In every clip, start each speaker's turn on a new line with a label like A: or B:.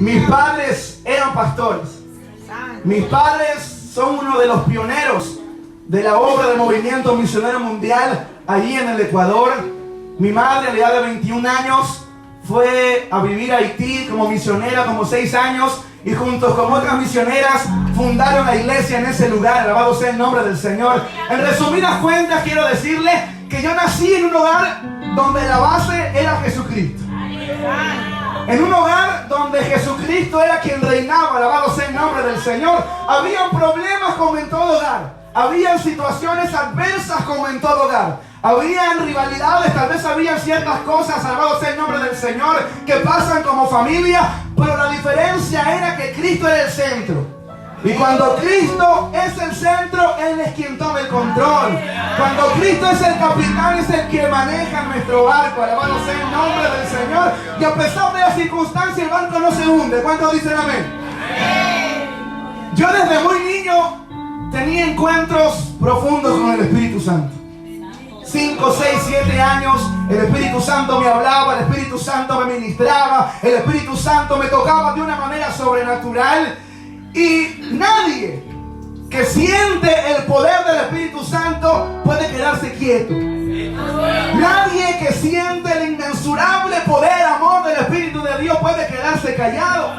A: Mis padres eran pastores. Mis padres son uno de los pioneros de la obra del movimiento misionero mundial allí en el Ecuador. Mi madre a la edad de 21 años fue a vivir a Haití como misionera, como 6 años, y junto con otras misioneras fundaron la iglesia en ese lugar. Alabado sea el nombre del Señor. En resumidas cuentas quiero decirles que yo nací en un hogar donde la base era Jesucristo. En un hogar donde Jesucristo era quien reinaba. Alabado sea el nombre del Señor. Habían problemas como en todo hogar. Habían situaciones adversas como en todo hogar. Habían rivalidades, tal vez habían ciertas cosas, alabado sea el nombre del Señor, que pasan como familia, pero la diferencia era que Cristo era el centro. Y cuando Cristo es el centro, Él es quien toma el control. Cuando Cristo es el capitán, es el que maneja nuestro barco. Alabado sea el nombre del Señor. Y a pesar de las circunstancias, el barco no se hunde. ¿Cuántos dicen amén? Yo desde muy niño tenía encuentros profundos con el Espíritu Santo. 5, 6, 7 años, el Espíritu Santo me hablaba, el Espíritu Santo me ministraba, el Espíritu Santo me tocaba de una manera sobrenatural. Y nadie que siente el poder del Espíritu Santo puede quedarse quieto. Nadie que siente el inmensurable poder, amor del Espíritu de Dios puede quedarse callado.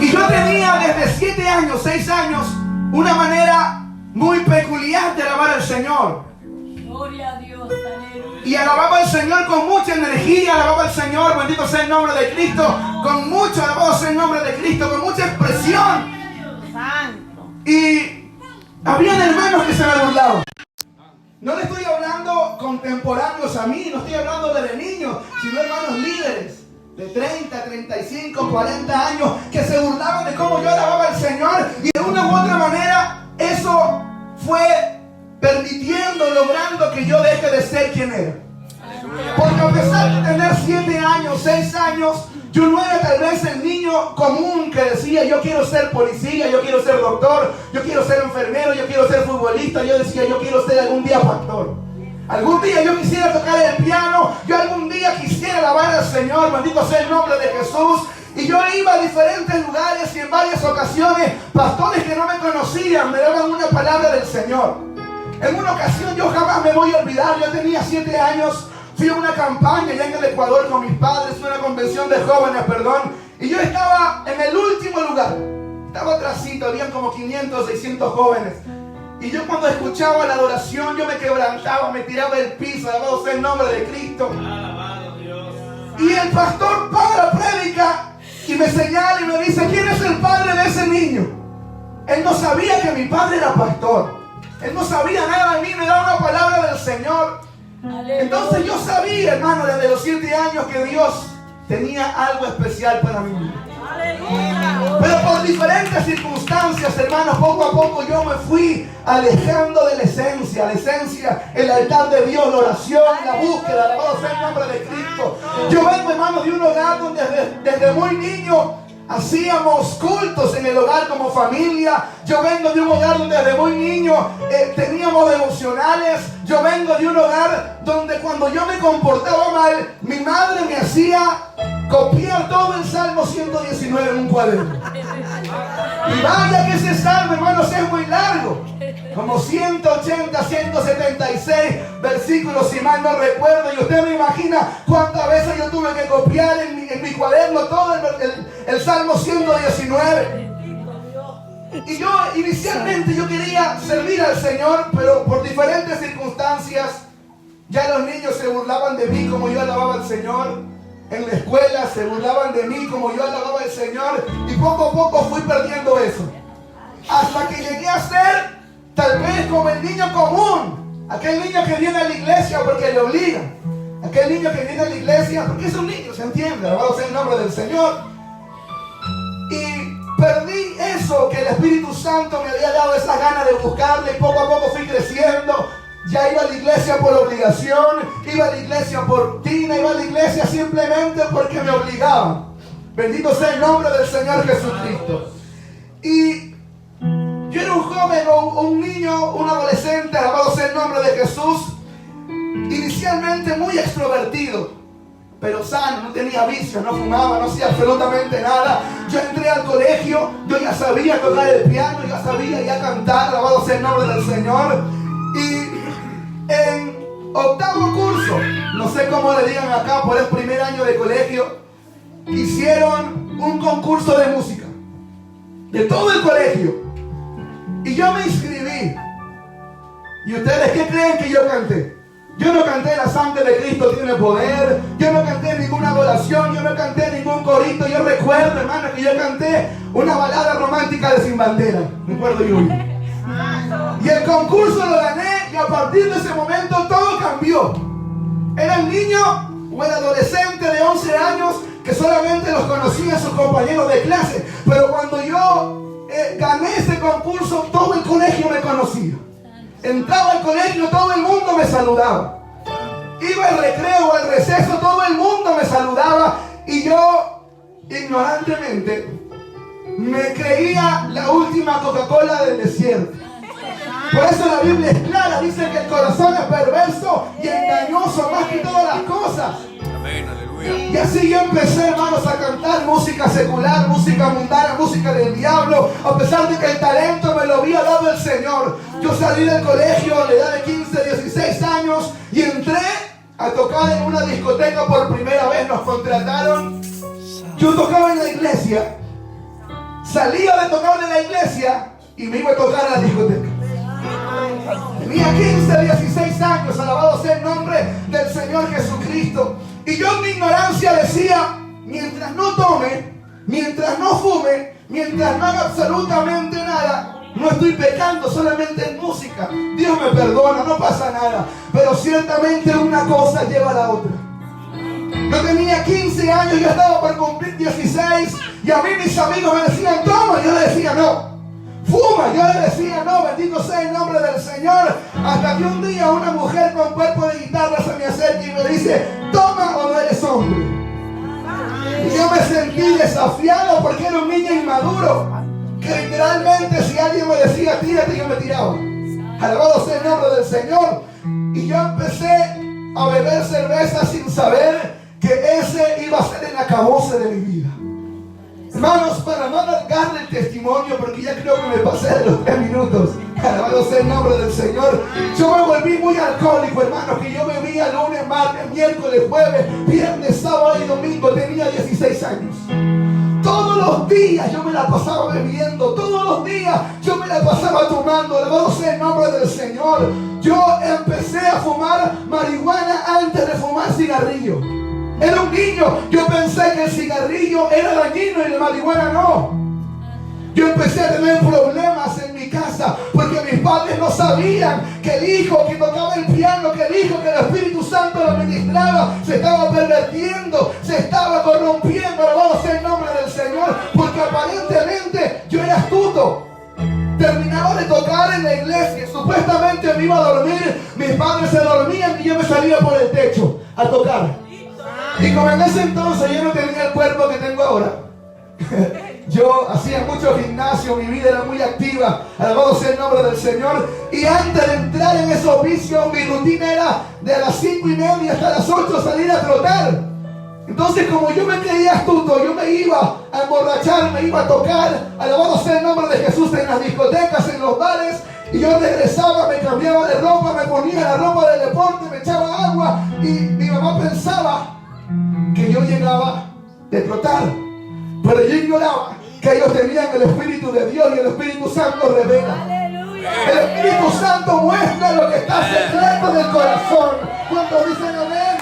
A: Y yo tenía desde 7 años, 6 años, una manera muy peculiar de alabar al Señor.
B: Gloria a Dios.
A: Y alababa al Señor con mucha energía, alababa al Señor, bendito sea el nombre de Cristo, con mucho, alabado sea el nombre de Cristo, con mucha expresión. Y habían hermanos que se me burlaban. No le estoy hablando contemporáneos a mí, no estoy hablando de niños, sino hermanos líderes de 30, 35, 40 años que se burlaban de cómo yo alababa al Señor, y de una u otra manera eso fue permitiendo, logrando que yo deje de ser quien era. Porque a pesar de tener 7 años, 6 años, yo no era tal vez el niño común que decía yo quiero ser policía, yo quiero ser doctor, yo quiero ser enfermero, yo quiero ser futbolista. Yo decía yo quiero ser algún día pastor. Algún día yo quisiera tocar el piano, yo algún día quisiera alabar al Señor, bendito sea el nombre de Jesús. Y yo iba a diferentes lugares y en varias ocasiones pastores que no me conocían me daban una palabra del Señor. En una ocasión, yo jamás me voy a olvidar, yo tenía 7 años, fui a una campaña allá en el Ecuador con mis padres, una convención de jóvenes, y yo estaba en el último lugar, estaba atrásito, habían como 500, 600 jóvenes, y yo cuando escuchaba la adoración, yo me quebrantaba, me tiraba el piso, alabado sea el nombre de Cristo. Y el pastor para la prédica y me señala y me dice, ¿quién es el padre de ese niño? Él no sabía que mi padre era pastor. Él no sabía nada de mí, me daba una palabra del Señor. Entonces yo sabía, hermano, desde los 7 años que Dios tenía algo especial para mí. Pero por diferentes circunstancias, hermanos, poco a poco yo me fui alejando de la esencia, el altar de Dios, la oración, la búsqueda, alabado sea el nombre de Cristo. Yo vengo, hermano, de un hogar donde desde muy niño hacíamos cultos en el hogar como familia. Yo vengo de un hogar donde desde muy niño teníamos devocionales. Yo vengo de un hogar donde cuando yo me comportaba mal, mi madre me hacía copiar todo el Salmo 119 en un cuaderno. Y vaya que ese salmo, hermanos, es muy largo. Como 180, 176 versículos, si mal no recuerdo. Y usted me imagina cuántas veces yo tuve que copiar en mi cuaderno todo el Salmo 119. Y yo inicialmente yo quería servir al Señor, pero por diferentes circunstancias ya los niños se burlaban de mí como yo alababa al Señor. En la escuela se burlaban de mí como yo alababa al Señor. Y poco a poco fui perdiendo eso. Hasta que llegué a ser tal vez como el niño común. Aquel niño que viene a la iglesia porque le obligan. Aquel niño que viene a la iglesia porque es un niño, ¿se entiende? Alabado sea el nombre del Señor. Y perdí eso que el Espíritu Santo me había dado, esa gana de buscarle. Y poco a poco fui creciendo. Ya iba a la iglesia por obligación, iba a la iglesia por rutina, iba a la iglesia simplemente porque me obligaban. Bendito sea el nombre del Señor Jesucristo. Y yo era un joven o un niño, un adolescente, alabado sea el nombre de Jesús, inicialmente muy extrovertido. pero sano, no tenía vicios, no fumaba, no hacía absolutamente nada. Yo entré al colegio, yo ya sabía tocar el piano, ya sabía ya cantar, alabado sea el nombre del Señor. Y en octavo curso, no sé cómo le digan acá, por el primer año de colegio, hicieron un concurso de música de todo el colegio y yo me inscribí. ¿Y ustedes qué creen que yo canté? Yo no canté La sangre de Cristo tiene poder, yo no canté ninguna adoración, yo no canté ningún corito. Yo recuerdo, hermano, que yo canté una balada romántica de Sin Bandera. Recuerdo yo. Y el concurso lo gané y a partir de ese momento todo cambió. Era el niño o el adolescente de 11 años que solamente los conocían sus compañeros de clase. Pero cuando yo gané ese concurso, todo el colegio me conocía. Entraba al colegio, todo el mundo me saludaba. Iba al recreo, al receso, todo el mundo me saludaba. Y yo, ignorantemente, me creía la última Coca-Cola del desierto. Por eso la Biblia es clara, dice que el corazón es perverso y engañoso más que todas las cosas.
B: Amén, aleluya.
A: Y así yo empecé, hermanos, a cantar música secular, música mundana, música del diablo, a pesar de que el talento me lo había dado el Señor. Yo salí del colegio a la edad de 15, 16 años y entré a tocar en una discoteca por primera vez. Nos contrataron. Yo tocaba en la iglesia, salía de tocar en la iglesia y me iba a tocar a la discoteca. Tenía 15, 16 años, alabado sea el nombre del Señor Jesucristo. Y yo en mi ignorancia decía, mientras no tome, mientras no fume, mientras no haga absolutamente nada, no estoy pecando, solamente en música. Dios me perdona, no pasa nada. Pero ciertamente una cosa lleva a la otra. Yo tenía 15 años, yo estaba por cumplir 16 y a mí mis amigos me decían, toma, yo le decía no. Fuma, yo le decía no, bendito sea el nombre del Señor. Hasta que un día una mujer con cuerpo de guitarra se me acerca y me dice, toma o no eres hombre. Y yo me sentí desafiado porque era un niño inmaduro, que literalmente si alguien me decía tírate, yo me tiraba. Alabado sea el nombre del Señor. Y yo empecé a beber cerveza sin saber que ese iba a ser el acabose de mi vida. Hermanos, para no alargarle el testimonio, porque ya creo que me pasé de los 3 minutos, alabado sea el nombre del Señor, yo me volví muy alcohólico, hermanos, que yo bebía lunes, martes, miércoles, jueves, viernes, sábado y domingo. Tenía 16 años. Todos los días yo me la pasaba bebiendo, todos los días yo me la pasaba tomando, alabado sea el nombre del Señor. Yo empecé a fumar marihuana antes de fumar cigarrillo. Era un niño, yo pensé que el cigarrillo era dañino y la marihuana no. Yo empecé a tener problemas en mi casa porque mis padres no sabían que el hijo que tocaba el piano, que el hijo que el Espíritu Santo lo ministraba, se estaba pervertiendo, se estaba corrompiendo, alabado sea el nombre del Señor, porque aparentemente yo era astuto. Terminaba de tocar en la iglesia, supuestamente me iba a dormir, mis padres se dormían y yo me salía por el techo a tocar. Y como en ese entonces yo no tenía el cuerpo que tengo ahora, yo hacía mucho gimnasio, mi vida era muy activa, alabado sea el nombre del Señor. Y antes de entrar en esos vicios, mi rutina era de las 5:30 hasta las 8 salir a trotar. Entonces, como yo me creía astuto, yo me iba a emborrachar, me iba a tocar, alabado sea el nombre de Jesús, en las discotecas, en los bares. Y yo regresaba, me cambiaba de ropa, me ponía la ropa de deporte, me echaba agua. Y mi mamá pensaba que yo llegaba de trotar, pero yo ignoraba que ellos tenían el Espíritu de Dios y el Espíritu Santo revela. El Espíritu Santo muestra lo que está secreto del corazón. ¿Cuántos dicen amén?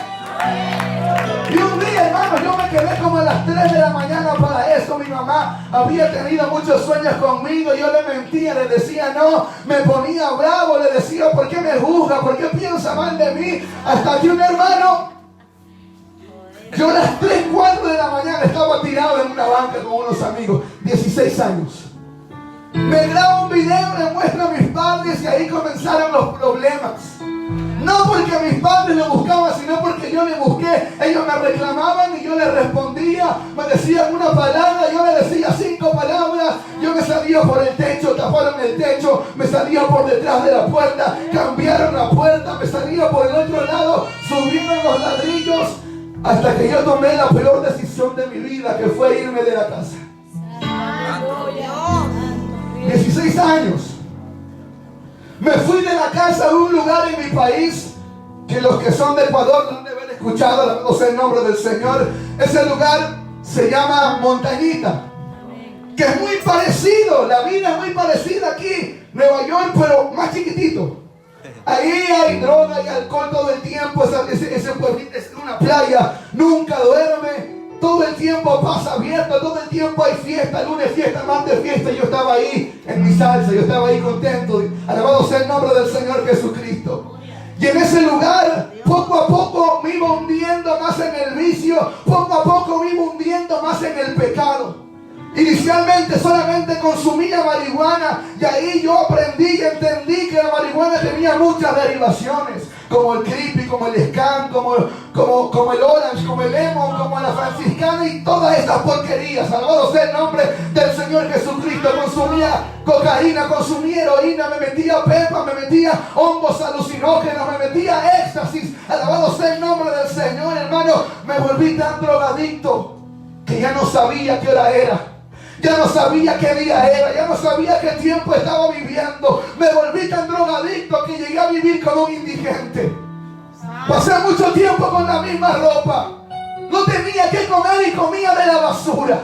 A: Y un día, hermano, yo me quedé como a las 3 de la mañana para eso. Mi mamá había tenido muchos sueños conmigo. Yo le mentía, le decía no, me ponía bravo, le decía ¿por qué me juzga? ¿Por qué piensa mal de mí? Hasta que un hermano, yo a las 3, 4 de la mañana estaba tirado en una banca con unos amigos, 16 años. Me graba un video, le muestro a mis padres y ahí comenzaron los problemas. No porque mis padres lo buscaban, sino porque yo le busqué. Ellos me reclamaban y yo les respondía. Me decían una palabra, yo le decía 5 palabras. Yo me salía por el techo, taparon el techo. Me salía por detrás de la puerta, cambiaron la puerta. Me salía por el otro lado, subieron los ladrillos. Hasta que yo tomé la peor decisión de mi vida, que fue irme de la casa. 16 años. Me fui de la casa a un lugar en mi país, que los que son de Ecuador no han de haber escuchado, no sé el nombre del Señor. Ese lugar se llama Montañita, que es muy parecido, la vida es muy parecida aquí, Nueva York, pero más chiquitito. Ahí hay droga y alcohol todo el tiempo. Ese pueblito es una playa, nunca duerme. Todo el tiempo pasa abierto, todo el tiempo hay fiesta, lunes fiesta, martes fiesta. Yo estaba ahí en mi salsa, yo estaba ahí contento. Alabado sea el nombre del Señor Jesucristo. Y en ese lugar, poco a poco me iba hundiendo más en el vicio, poco a poco me iba hundiendo más en el pecado. Inicialmente solamente consumía marihuana, y ahí yo aprendí y entendí que la marihuana tenía muchas derivaciones, como el creepy, como el scan, como el orange, como el lemon, como la franciscana y todas estas porquerías. Alabado sea el nombre del Señor Jesucristo. Consumía cocaína, consumía heroína, me metía pepa, me metía hongos alucinógenos, me metía éxtasis. Alabado sea el nombre del Señor, hermano. Me volví tan drogadicto que ya no sabía qué hora era. Ya no sabía qué día era, ya no sabía qué tiempo estaba viviendo. Me volví tan drogadicto que llegué a vivir como un indigente. Pasé mucho tiempo con la misma ropa. No tenía qué comer y comía de la basura.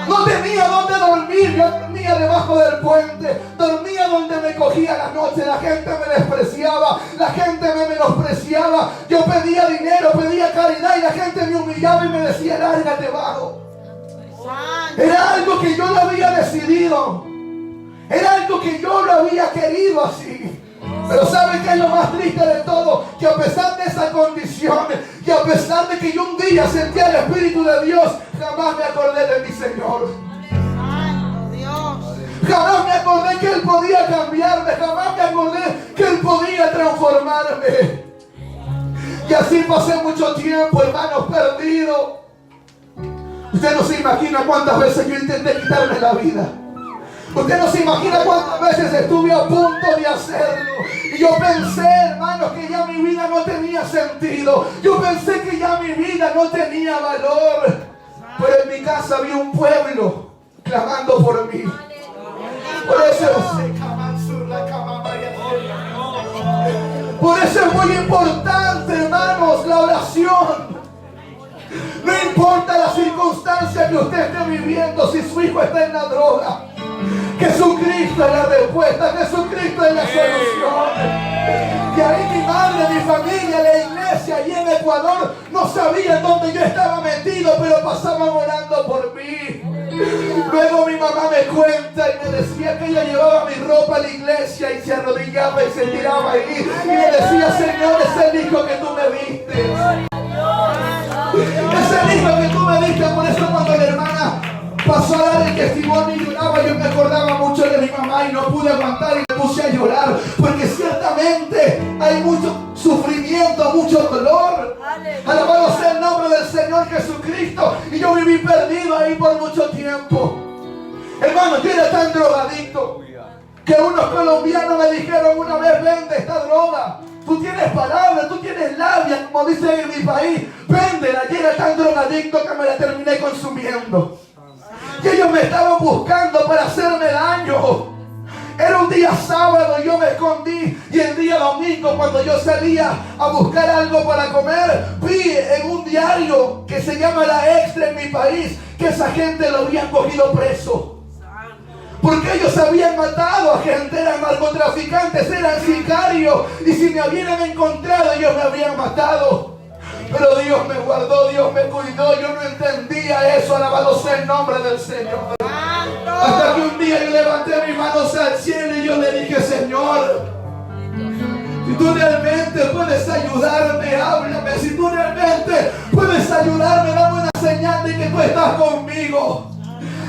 A: No tenía dónde dormir, yo dormía debajo del puente. Dormía donde me cogía la noche. La gente me despreciaba, la gente me menospreciaba. Yo pedía dinero, pedía caridad y la gente me humillaba y me decía: lárgate, vago. Era algo que yo lo había decidido. Era algo que yo lo había querido así. Pero ¿saben qué es lo más triste de todo? Que a pesar de esa condición, que a pesar de que yo un día sentía el Espíritu de Dios, jamás me acordé de mi Señor. Jamás me acordé que Él podía cambiarme. Jamás me acordé que Él podía transformarme. Y así pasé mucho tiempo, hermanos, perdido. Usted no se imagina cuántas veces yo intenté quitarme la vida. Usted no se imagina cuántas veces estuve a punto de hacerlo. Y yo pensé, hermanos, que ya mi vida no tenía sentido. Yo pensé que ya mi vida no tenía valor. Pero en mi casa había un pueblo clamando por mí. Por eso es muy importante, hermanos, la oración. No importa la circunstancia que usted esté viviendo, si su hijo está en la droga, Jesucristo es la respuesta, Jesucristo es la solución. Que ahí mi madre, mi familia, la iglesia allí en Ecuador no sabían dónde yo estaba metido, pero pasaban orando por mí. Luego mi mamá me cuenta y me decía que ella llevaba mi ropa a la iglesia y se arrodillaba y se tiraba ahí y me decía: Señor, es el hijo que tú me diste. Es el hijo que tú me diste. Por eso cuando la hermana pasó a dar el testimonio y lloraba, yo me acordaba mucho de mi mamá y no pude aguantar y me puse a llorar, porque ciertamente hay mucho sufrimiento, mucho dolor. Alabado sea el nombre del Señor Jesucristo. Y yo viví perdido ahí por mucho tiempo. Hermano, yo era tan drogadicto que unos colombianos me dijeron una vez: vende esta droga. Tú tienes palabra, tú tienes labia, como dicen en mi país. Véndela. Y era tan drogadicto que me la terminé consumiendo. Y ellos me estaban buscando para hacerme daño. Era un día sábado y yo me escondí. Y el día domingo, cuando yo salía a buscar algo para comer, vi en un diario que se llama La Extra en mi país que esa gente lo habían cogido preso. Porque ellos habían matado a gente, eran narcotraficantes, eran sicarios. Y si me hubieran encontrado, ellos me habrían matado. Pero Dios me guardó, Dios me cuidó. Yo no entendía eso. Alabado sea el nombre del Señor. Hasta que un día yo levanté mis manos al cielo y yo le dije: Señor, si tú realmente puedes ayudarme, háblame. Si tú realmente puedes ayudarme, dame una señal de que tú estás conmigo.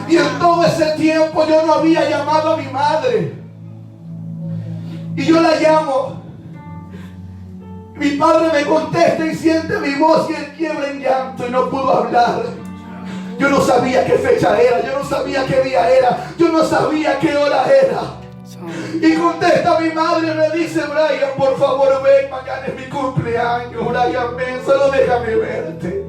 A: Y en todo ese tiempo yo no había llamado a mi madre. Y yo la llamo. Mi padre me contesta y siente mi voz y él quiebra en llanto y no pudo hablar. Yo no sabía qué fecha era, yo no sabía qué día era, yo no sabía qué hora era. Y contesta mi madre, me dice: Brian, por favor ven, mañana es mi cumpleaños. Brian, ven, solo déjame verte.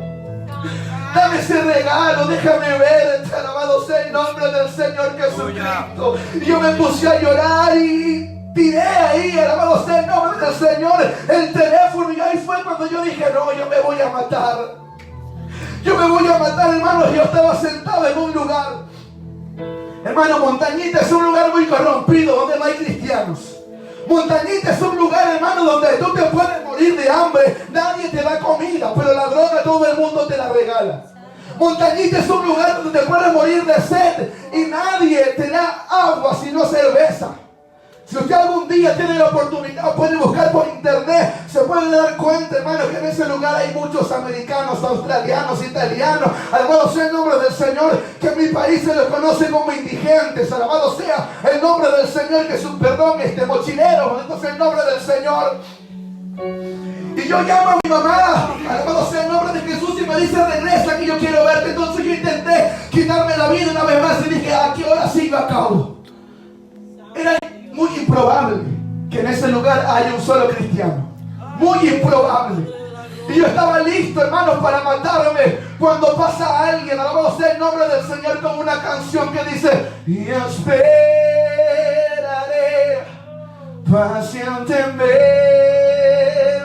A: Dame ese regalo, déjame verte. Alabado sea el nombre del Señor Jesucristo. Y yo me puse a llorar y tiré ahí, alabado sea el nombre del Señor, el teléfono. Y ahí fue cuando yo dije: no, yo me voy a matar. Yo me voy a matar, hermanos. Yo estaba sentado en un lugar, hermano, Montañita es un lugar muy corrompido donde no hay cristianos. Montañita es un lugar, hermano, donde tú te puedes morir de hambre. Nadie te da comida, pero la droga todo el mundo te la regala. Montañita es un lugar donde te puedes morir de sed y nadie te da agua sino cerveza. Si usted algún día tiene la oportunidad, puede buscar por internet, se puede dar cuenta, hermano, que en ese lugar hay muchos americanos, australianos, italianos. Alabado sea el nombre del Señor, que en mi país se les conoce como indigentes. Alabado sea el nombre del Señor, que su perdón, mochileros. Entonces el nombre del Señor. Y yo llamo a mi mamá, alabado sea el nombre de Jesús, y me dice: regresa que yo quiero verte. Entonces yo intenté quitarme la vida una vez más y dije: ¿a qué hora sigo a cabo? Era muy improbable que en ese lugar haya un solo cristiano. Muy improbable. Y yo estaba listo, hermanos, para matarme, cuando pasa alguien, alabado sea el nombre del Señor, con una canción que dice: y esperaré pacientemente,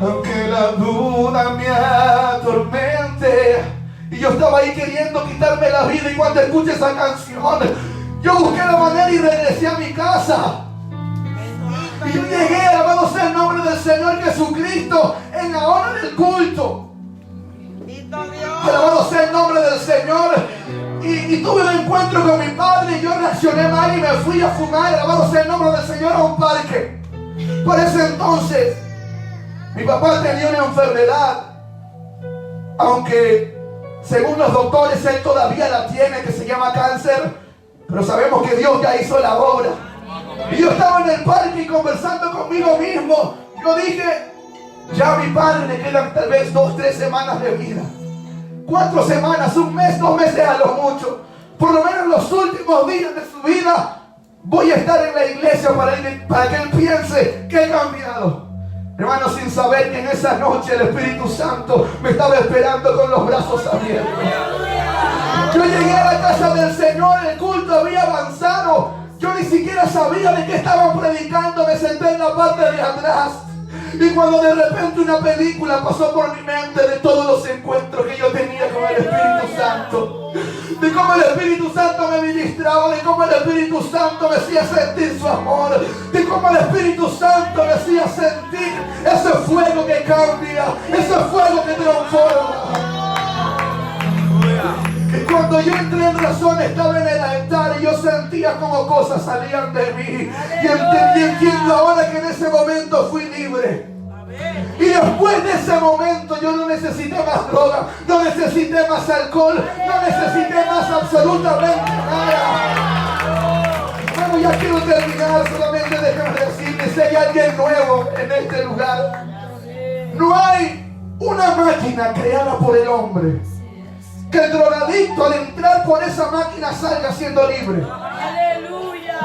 A: aunque la duda me atormente. Y yo estaba ahí queriendo quitarme la vida, y cuando escuché esa canción, yo busqué la manera y regresé a mi casa. Y yo llegué, alabado sea el nombre del Señor Jesucristo, en la hora del culto. Alabado sea el nombre del Señor. Y tuve un encuentro con mi padre, y yo reaccioné mal y me fui a fumar, alabado sea el nombre del Señor, a un parque. Por ese entonces, mi papá tenía una enfermedad, aunque según los doctores él todavía la tiene, que se llama cáncer. Pero sabemos que Dios ya hizo la obra. Y yo estaba en el parque y conversando conmigo mismo. Yo dije: ya a mi padre le quedan tal vez 2 o 3 semanas de vida. 4 semanas, 1 mes, 2 meses a lo mucho. Por lo menos en los últimos días de su vida voy a estar en la iglesia para que él piense que he cambiado. Hermano, sin saber que en esa noche el Espíritu Santo me estaba esperando con los brazos abiertos. Yo llegué a la casa del Señor, el culto había avanzado. Yo ni siquiera sabía de qué estaban predicando. Me senté en la parte de atrás. Y cuando de repente una película pasó por mi mente de todos los encuentros que yo tenía con el Espíritu Santo, de cómo el Espíritu Santo me ministraba, de cómo el Espíritu Santo me hacía sentir su amor, de cómo el Espíritu Santo me hacía sentir ese fuego que cambia, ese fuego que transforma. Y cuando yo entré en razón, estaba en el altar y yo sentía como cosas salían de mí. Y entiendo ahora que en ese momento fui libre. Y después de ese momento yo no necesité más droga, no necesité más alcohol, no necesité más absolutamente nada. Bueno, ya quiero terminar, solamente déjame decirles, si hay alguien nuevo en este lugar, no hay una máquina creada por el hombre que el drogadicto al entrar por esa máquina salga siendo libre.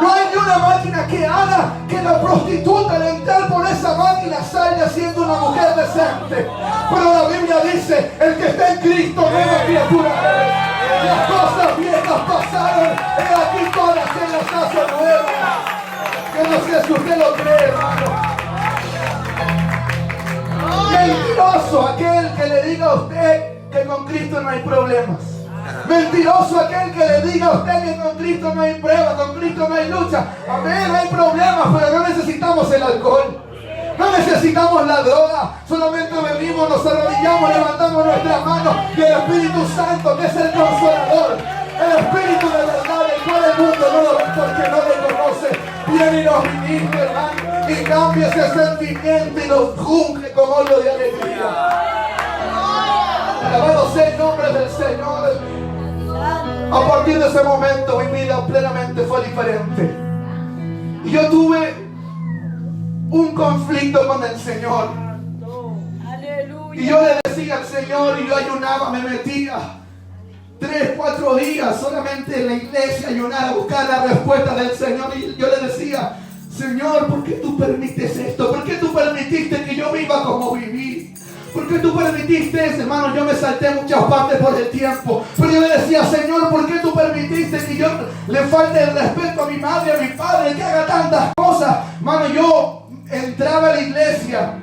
A: No hay ni una máquina que haga que la prostituta al entrar por esa máquina salga siendo una mujer decente. Pero la Biblia dice: el que está en Cristo nueva criatura es. Las cosas viejas pasaron, he aquí todas se las hace nuevas. Yo no sé si usted lo cree, hermano. Mentiroso aquel que le diga a usted que con Cristo no hay problemas. Mentiroso aquel que le diga a usted que con Cristo no hay prueba, con Cristo no hay lucha. Amén, hay problemas, pero no necesitamos el alcohol. No necesitamos la droga. Solamente venimos, nos arrodillamos, levantamos nuestras manos y el Espíritu Santo, que es el Consolador, el Espíritu de verdad, el cual el mundo no lo ve porque no le conoce, viene y nos ministra, hermano, y cambia ese sentimiento y nos unge con óleo de alegría. Alabado sea el nombre del Señor. A partir de ese momento mi vida plenamente fue diferente. Y yo tuve un conflicto con el Señor. Y yo le decía al Señor, y yo ayunaba, me metía. 3, 4 días solamente en la iglesia, ayunar a buscar la respuesta del Señor. Y yo le decía: Señor, ¿por qué tú permites esto? ¿Por qué tú permitiste que yo viva como viví? ¿Por qué tú permitiste eso, hermano? Yo me salté muchas partes por el tiempo, pero yo le decía: Señor, ¿por qué tú permitiste que yo le falte el respeto a mi madre, a mi padre, que haga tantas cosas? Hermano, yo entraba a la iglesia,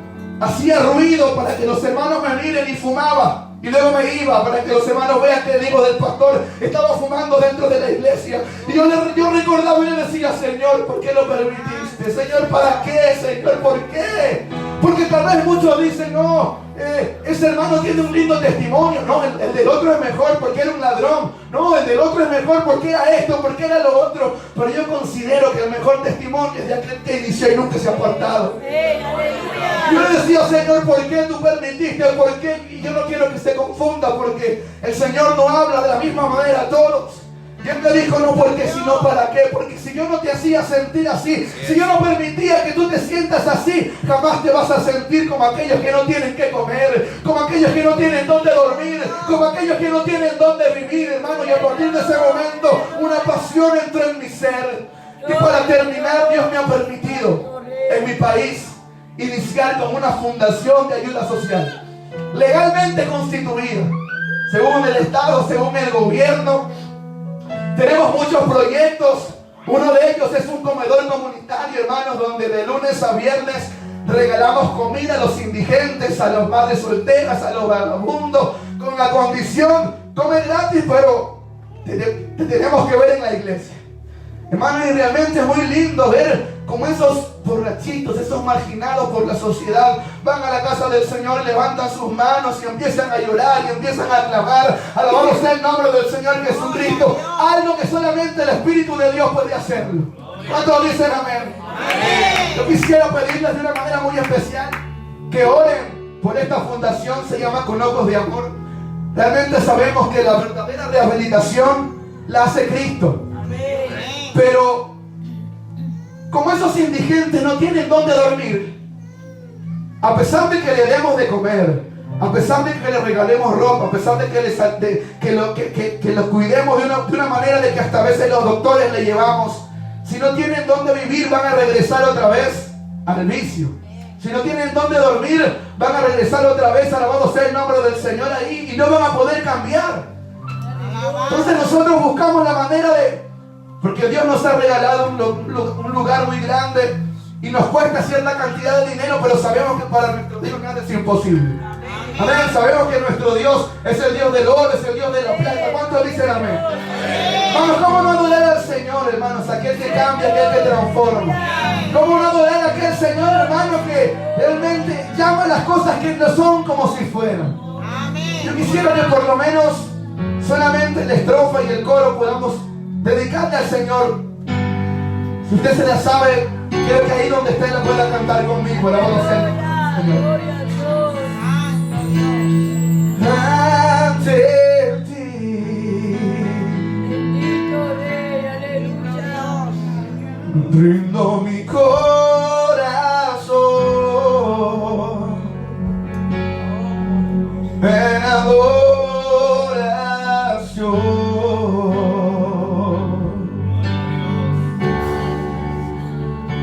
A: hacía ruido para que los hermanos me miren y fumaba. Y luego me iba para que los hermanos vean que el hijo del pastor estaba fumando dentro de la iglesia. Y yo recordaba y le decía: Señor, ¿por qué lo permitiste? Señor, ¿para qué? Señor, ¿por qué? Porque tal vez muchos dicen: no, ese hermano tiene un lindo testimonio. No, el del otro es mejor porque era un ladrón. No, el del otro es mejor porque era esto, porque era lo otro. Pero yo considero que el mejor testimonio es de aquel que inició y nunca se ha apartado. Yo le decía: Señor, ¿por qué tú permitiste? ¿Por qué? Y yo no quiero que se confunda, porque el Señor no habla de la misma manera a todos. Y Él me dijo: no porque, sino para qué. Porque si yo no te hacía sentir así, si yo no permitía que tú te sientas así, jamás te vas a sentir como aquellos que no tienen que comer, como aquellos que no tienen dónde dormir, como aquellos que no tienen dónde vivir, hermano. Y a partir de ese momento una pasión entró en mi ser. Y para terminar, Dios me ha permitido en mi país iniciar con una fundación de ayuda social, legalmente constituida, según el Estado, según el gobierno. Tenemos muchos proyectos. Uno de ellos es un comedor comunitario, hermanos, donde de lunes a viernes regalamos comida a los indigentes, a las madres solteras, a los vagabundos, con la condición: comer gratis, pero te tenemos que ver en la iglesia. Hermano, y realmente es muy lindo ver cómo esos borrachitos, esos marginados por la sociedad, van a la casa del Señor, levantan sus manos y empiezan a llorar y empiezan a clamar: alabado sea el nombre del Señor Jesucristo. Algo que solamente el Espíritu de Dios puede hacerlo. ¿Cuántos dicen amén? Yo quisiera pedirles de una manera muy especial que oren por esta fundación. Se llama Con Ojos de Amor. Realmente sabemos que la verdadera rehabilitación la hace Cristo. Pero como esos indigentes no tienen dónde dormir, a pesar de que le demos de comer, a pesar de que le regalemos ropa, a pesar de que los cuidemos de una manera de que hasta a veces los doctores le llevamos, si no tienen dónde vivir, van a regresar otra vez al vicio. Si no tienen dónde dormir, van a regresar otra vez, alabado sea el nombre del Señor, ahí, y no van a poder cambiar. Entonces nosotros buscamos la manera porque Dios nos ha regalado un lugar muy grande y nos cuesta cierta cantidad de dinero, pero sabemos que para nuestro Dios nada es imposible. Amén. Sabemos que nuestro Dios es el Dios del oro, es el Dios de la plata. ¿Cuántos dicen amén? Vamos, ¿cómo no adorar al Señor, hermanos? Aquel que cambia, aquel que transforma. ¿Cómo no adorar a aquel Señor, hermano, que realmente llama las cosas que no son como si fueran? Yo quisiera que por lo menos solamente la estrofa y el coro podamos dedicarle al Señor. Si usted se la sabe, quiero que ahí donde esté la pueda cantar conmigo. Alabado sea el Señor. Ante ti,
B: bendito Rey, aleluya.
A: brindo mi corazón en adoración.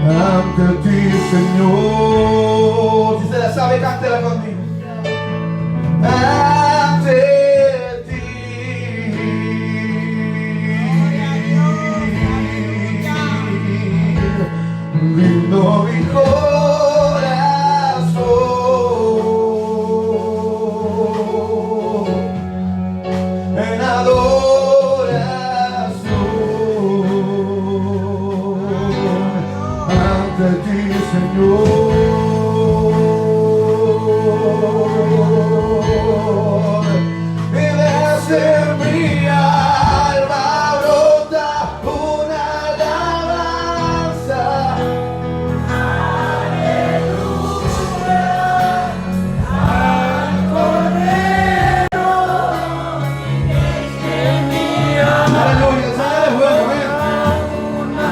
A: Ante ti, Señor. Si se la sabe, cántela conmigo. Ante ti, brindo mi corazón en adoración ante ti, Señor.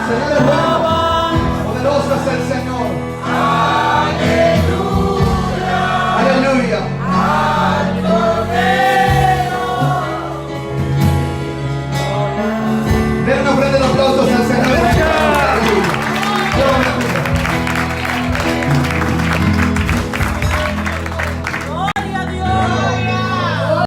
A: Señor es bueno.